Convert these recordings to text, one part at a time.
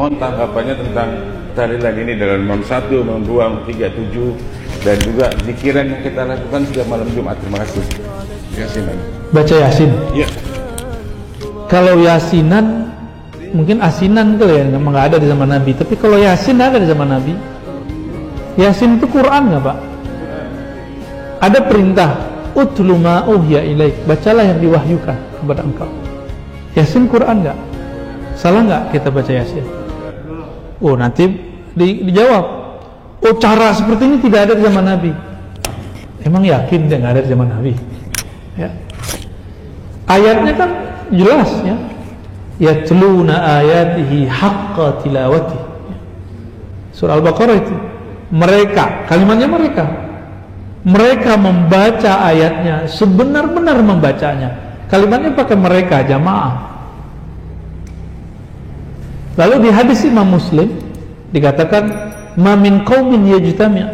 mohon tanggapannya tentang tahlilan ini dalam Imam 1, Imam 2, Imam 3, 7 dan juga zikiran yang kita lakukan setiap malam Jumat. Terima kasih. Yasinan. Baca Yasin. Iya. Kalau Yasinan mungkin asinan tuh ya, memang nggak ada di zaman Nabi. Tapi kalau Yasin ada di zaman Nabi. Yasin itu Quran nggak Pak? Ada perintah utlu ma uhya ilaik, bacalah yang diwahyukan kepada engkau. Yasin Quran nggak? Salah nggak kita baca Yasin? Oh nanti dijawab. Oh cara seperti ini tidak ada di zaman Nabi. Emang yakin dia nggak ada di zaman Nabi? Ya. Ayatnya kan jelas ya. Yatluna ayatihi haqqa tilawati. Surah Al-Baqarah itu. Mereka, kalimatnya mereka membaca ayatnya sebenar-benar membacanya. Kalimatnya pakai mereka, jamaah. Lalu di hadis Imam Muslim dikatakan ma min qaumin yajtami'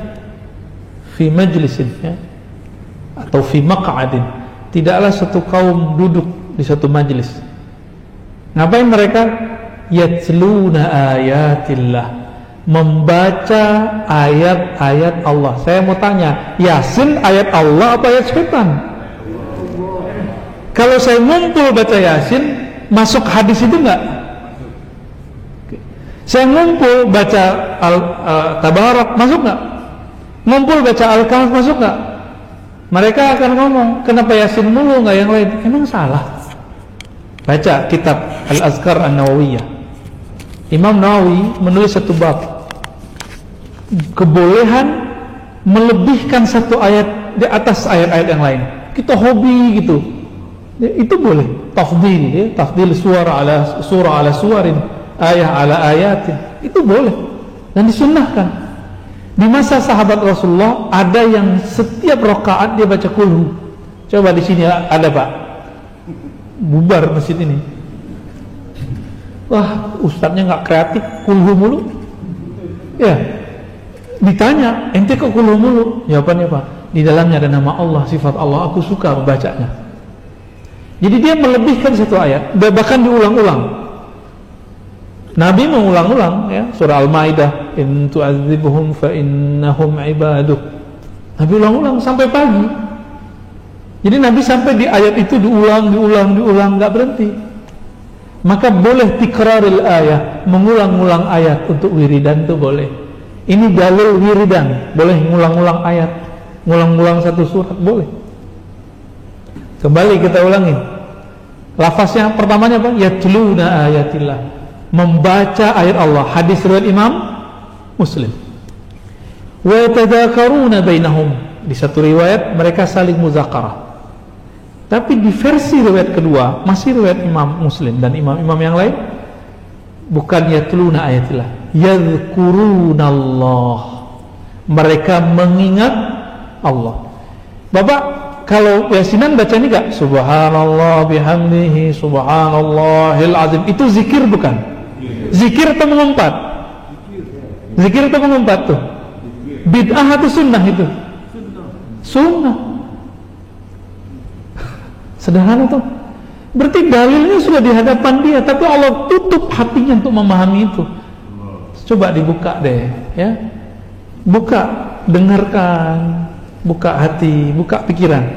fi majlisin ya, atau fi maq'adin, tidaklah satu kaum duduk di satu majlis. Ngapain mereka? Yatluna ayatillah, membaca ayat-ayat Allah. Saya mau tanya, Yasin ayat Allah apa ayat setan? Kalau saya ngumpul baca Yasin, masuk hadis itu enggak? Saya ngumpul baca Tabarak, masuk enggak? Ngumpul baca Al-Kahf, masuk enggak? Mereka akan ngomong, kenapa Yasin mulu enggak yang lain? Emang salah? Baca kitab Al-Azkar An-Nawawiyah. Imam Nawawi menulis satu bab, kebolehan melebihkan satu ayat di atas ayat-ayat yang lain. Kita hobi gitu, itu boleh. Tafdil ya, tafdil surah ala suwarin, ayat ala ayatin, itu boleh dan disunnahkan. Di masa sahabat Rasulullah ada yang setiap rakaat dia baca kulhu. Coba di sini ada Pak, bubar masjid ini. Wah, ustadznya nggak kreatif, kulhu mulu. Ya, ditanya, ente kok kulhu mulu? Jawabannya Pak, di dalamnya ada nama Allah, sifat Allah, aku suka membacanya. Jadi dia melebihkan satu ayat, bahkan diulang-ulang. Nabi mengulang-ulang ya, surah Al-Maidah, in tu'adzibuhum fa innahum ibaduk. Nabi ulang-ulang sampai pagi. Jadi Nabi sampai di ayat itu diulang, nggak berhenti. Maka boleh tikraril ayat, mengulang-ulang ayat untuk wiridan itu boleh. Ini dalil wiridan, boleh ngulang-ulang ayat, ngulang-ulang satu surat boleh. Kembali kita ulangi. Lafaznya pertamanya apa? Yatluna ayatillah, membaca ayat Allah. Hadis riwayat Imam Muslim. Wa yatadzakaruna bainahum, di satu riwayat mereka saling muzakarah. Tapi di versi riwayat kedua, masih riwayat Imam Muslim dan imam-imam yang lain, bukan yatluna ayatillah, yadhkurunallah, mereka mengingat Allah. Bapak kalau Yasinan baca ini gak? Subhanallah bihamdihi subhanallahil azim, itu zikir bukan? Zikir atau mengumpat? Zikir atau mengumpat tuh? Bid'ah atau sunnah itu? Sunnah. Sederhana tuh. Berarti dalilnya sudah di hadapan dia, tapi Allah tutup hatinya untuk memahami itu. Coba dibuka deh, ya. Buka, dengarkan, buka hati, buka pikiran.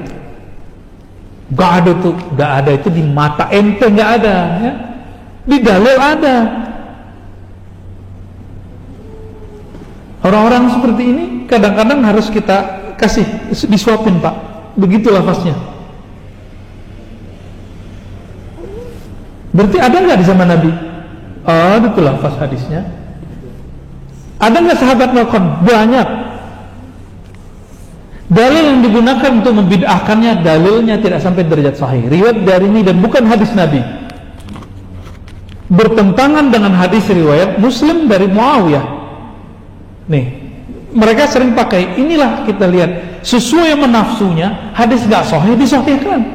Gak ada tuh, gak ada itu di mata ente, gak ada, ya. Di dalil ada. Orang-orang seperti ini kadang-kadang harus kita kasih disuapin Pak. Begitu lafaznya. Berarti ada nggak di zaman Nabi? Ada tuh lafaz hadisnya. Ada nggak sahabat melakukan? Banyak. Dalil yang digunakan untuk membid'ahkannya, dalilnya tidak sampai derajat sahih. Riwayat dari ini dan bukan hadis Nabi. Bertentangan dengan hadis riwayat Muslim dari Muawiyah. Nih, mereka sering pakai. Inilah kita lihat sesuai menafsunya. Hadis nggak sahih disahihkan.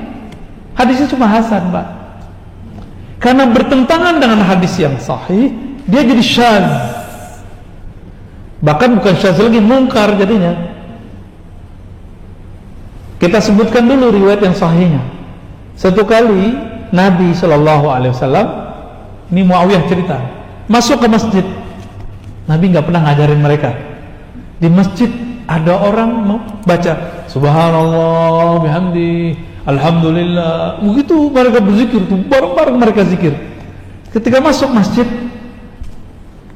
Hadisnya cuma hasan, Pak. Karena bertentangan dengan hadis yang sahih, dia jadi syadz. Bahkan bukan syadz lagi, mungkar jadinya. Kita sebutkan dulu riwayat yang sahihnya. Satu kali Nabi SAW, ini Muawiyah cerita, masuk ke masjid. Nabi nggak pernah ngajarin mereka. Di masjid ada orang baca subhanallah bihamdi alhamdulillah, begitu mereka berzikir tuh, bareng-bareng mereka zikir. Ketika masuk masjid,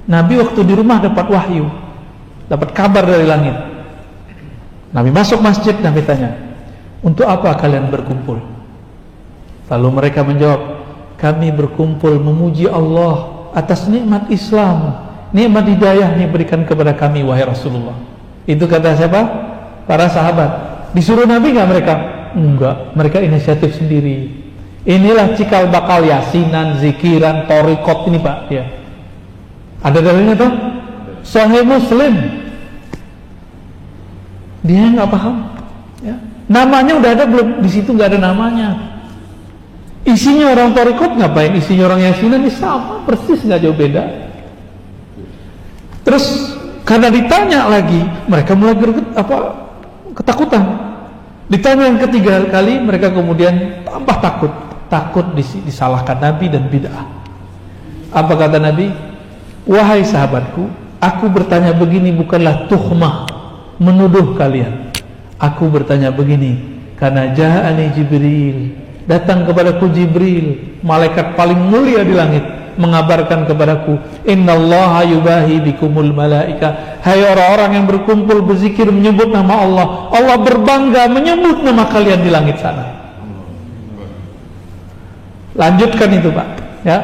Nabi waktu di rumah dapat wahyu, dapat kabar dari langit. Nabi masuk masjid, Nabi tanya, untuk apa kalian berkumpul? Lalu mereka menjawab, kami berkumpul memuji Allah atas nikmat Islam, nikmat hidayah yang diberikan kepada kami, wahai Rasulullah. Itu kata siapa? Para sahabat. Disuruh Nabi nggak mereka? Enggak, mereka inisiatif sendiri. Inilah cikal bakal yasinan, zikiran, thariqat ini Pak ya. Ada dalilnya tuh? Sahih Muslim. Dia nggak paham ya. Namanya udah ada belum? Di situ nggak ada namanya. Isinya orang thariqat ngapain? Isinya orang yasinan ini sama persis, nggak jauh beda. Terus karena ditanya lagi, mereka mulai ketakutan. Ditanya yang ketiga kali, mereka kemudian tambah takut disalahkan Nabi dan bid'ah. Apa kata Nabi? Wahai sahabatku, aku bertanya begini bukanlah tuhmah, menuduh kalian. Aku bertanya begini karena ja'ani Jibril, datang kepadaku Jibril, malaikat paling mulia di langit, mengabarkan kepadaku, innallaha yubahi bikumul malaika, hai orang-orang yang berkumpul berzikir menyebut nama Allah, Allah berbangga menyebut nama kalian di langit sana. Lanjutkan itu Pak ya,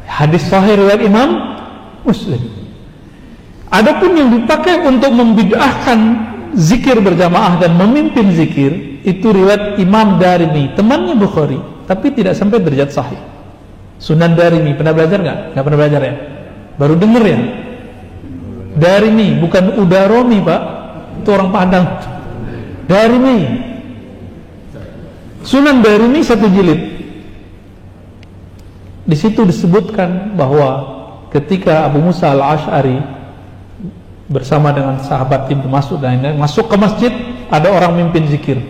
hadis sahih riwayat Imam Muslim. Adapun yang dipakai untuk membid'ahkan zikir berjamaah dan memimpin zikir, itu riwayat Imam Darimi, temannya Bukhari, tapi tidak sampai derajat sahih. Sunan Darimi, pernah belajar nggak? Nggak pernah belajar ya? Baru denger ya? Darimi, bukan Udaromi Pak, itu orang Padang. Darimi, Sunan Darimi 1 jilid. Di situ disebutkan bahwa ketika Abu Musa al-Ash'ari bersama dengan sahabat Ibnu Mas'ud dan lain-lain masuk ke masjid, ada orang mimpin zikir.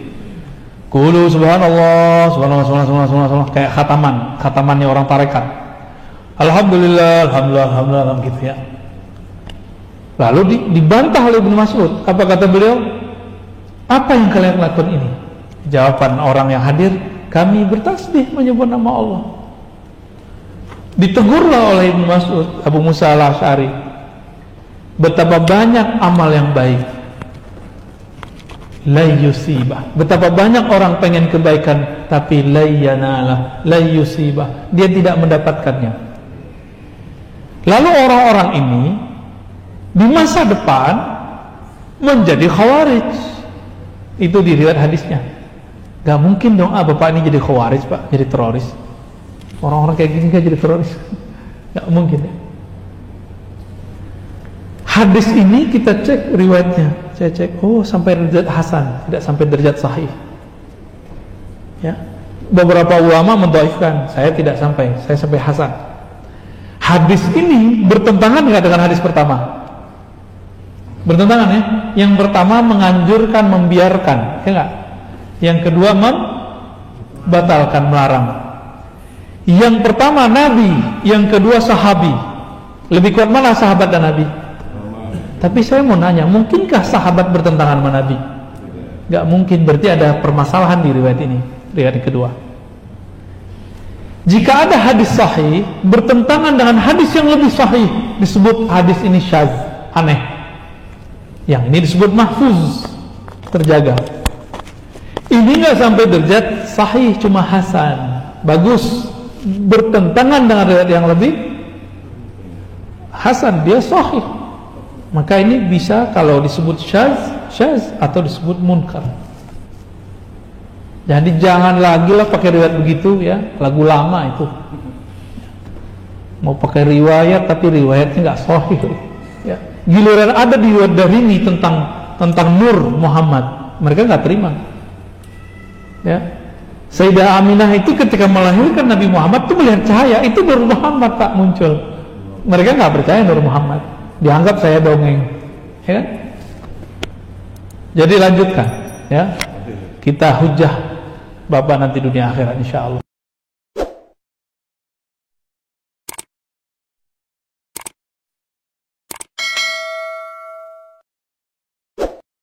Qulu subhanallah, subhanallah, subhanallah, kayak khatamannya orang tarekat. Alhamdulillah, alhamdulillah, alhamdulillah, gitu ya. Lalu dibantah oleh Ibnu Mas'ud. Apa kata beliau? Apa yang kalian lakukan ini? Jawaban orang yang hadir, kami bertasbih menyebut nama Allah. Ditegurlah oleh Ibnu Mas'ud, Abu Musa al-Ash'ari, betapa banyak amal yang baik, la yusibah, betapa banyak orang pengen kebaikan tapi la yanalah, la yusibah, dia tidak mendapatkannya. Lalu orang-orang ini di masa depan menjadi khawarij. Itu di riwayat hadisnya. Gak mungkin dong bapak ini jadi khawarij Pak, jadi teroris. Orang-orang kayak gini gak jadi teroris. Gak mungkin ya. Hadis ini kita cek riwayatnya, saya cek, oh sampai derajat hasan, tidak sampai derajat sahih. Ya, beberapa ulama mendhaifkan, saya tidak sampai, saya sampai hasan. Hadis ini bertentangan nggak dengan hadis pertama? Bertentangan ya. Yang pertama menganjurkan, membiarkan, ya nggak? Yang kedua membatalkan, melarang. Yang pertama Nabi, yang kedua sahabi. Lebih kuat mana sahabat dan Nabi? Tapi saya mau nanya, mungkinkah sahabat bertentangan sama Nabi? Gak mungkin, berarti ada permasalahan di riwayat ini, riwayat kedua. Jika ada hadis sahih bertentangan dengan hadis yang lebih sahih, disebut hadis ini syadz, aneh. Yang ini disebut mahfuz, terjaga. Ini gak sampai derajat sahih, cuma hasan, bagus. Bertentangan dengan riwayat yang lebih hasan, dia sahih. Maka ini bisa kalau disebut syadz atau disebut munkar. Jadi jangan lagi lah pakai riwayat begitu ya, lagu lama itu. Mau pakai riwayat tapi riwayatnya nggak sahih. Ya. Giliran ada di riwayat Darimi tentang Nur Muhammad, mereka nggak terima. Ya. Sayyidah Aminah itu ketika melahirkan Nabi Muhammad itu melihat cahaya, itu Nur Muhammad tak muncul. Mereka nggak percaya Nur Muhammad, dianggap saya dongeng, ya kan? Jadi lanjutkan, ya. Kita hujah Bapak nanti dunia akhirat insya Allah.